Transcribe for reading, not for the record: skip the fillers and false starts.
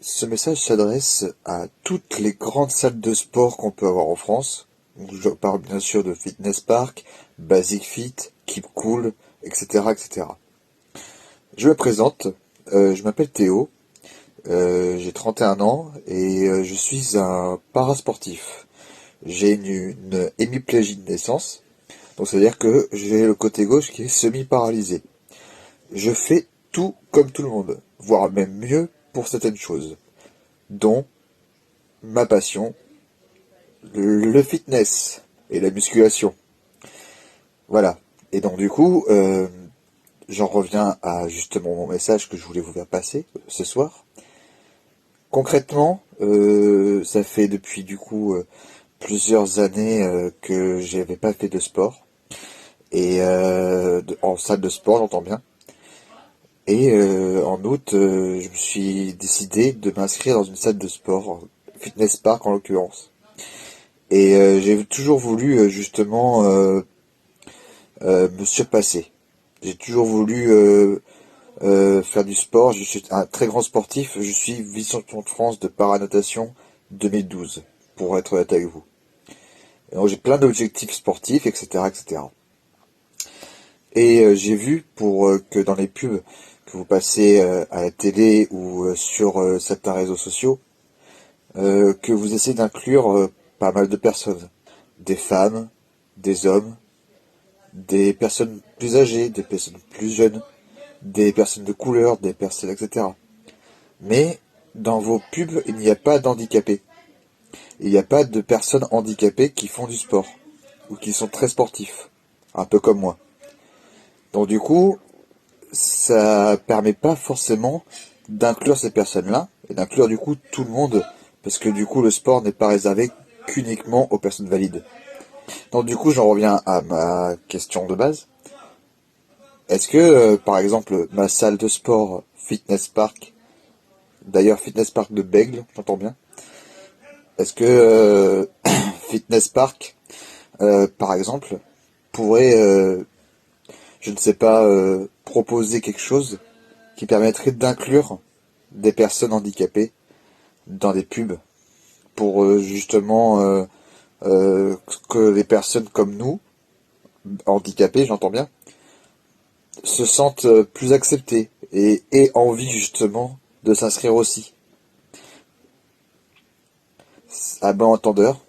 Ce message s'adresse à toutes les grandes salles de sport qu'on peut avoir en France. Donc, je parle bien sûr de Fitness Park, Basic Fit, Keep Cool, etc., etc. Je me présente, je m'appelle Théo, j'ai 31 ans et je suis un parasportif. J'ai une hémiplégie de naissance, donc c'est-à-dire que j'ai le côté gauche qui est semi-paralysé. Je fais tout comme tout le monde, voire même mieux pour certaines choses, dont ma passion, le fitness et la musculation. Voilà. Et donc du coup, j'en reviens à justement mon message que je voulais vous faire passer ce soir. Concrètement, ça fait depuis du coup plusieurs années que j'avais pas fait de sport. Et en salle de sport, j'entends bien. Et en août, je me suis décidé de m'inscrire dans une salle de sport, Fitness Park en l'occurrence. Et j'ai toujours voulu justement me surpasser. J'ai toujours voulu faire du sport. Je suis un très grand sportif. Je suis vice-champion de France de paranatation 2012, pour être honnête avec vous. Et donc j'ai plein d'objectifs sportifs, etc., etc. Et j'ai vu pour que dans les pubs que vous passez à la télé ou sur certains réseaux sociaux, que vous essayez d'inclure pas mal de personnes, des femmes, des hommes, des personnes plus âgées, des personnes plus jeunes, des personnes de couleur, des personnes, etc. Mais dans vos pubs, il n'y a pas d'handicapés. Il n'y a pas de personnes handicapées qui font du sport ou qui sont très sportifs, un peu comme moi. Donc du coup, ça permet pas forcément d'inclure ces personnes-là et d'inclure du coup tout le monde, parce que du coup le sport n'est pas réservé qu'uniquement aux personnes valides. Donc du coup, j'en reviens à ma question de base. Est-ce que, par exemple, ma salle de sport Fitness Park, d'ailleurs Fitness Park de Bègle, j'entends bien, est-ce que Fitness Park, par exemple, pourrait, je ne sais pas, proposer quelque chose qui permettrait d'inclure des personnes handicapées dans des pubs pour justement que les personnes comme nous, handicapées, j'entends bien, se sentent plus acceptés et aient envie justement de s'inscrire aussi. À bon entendeur,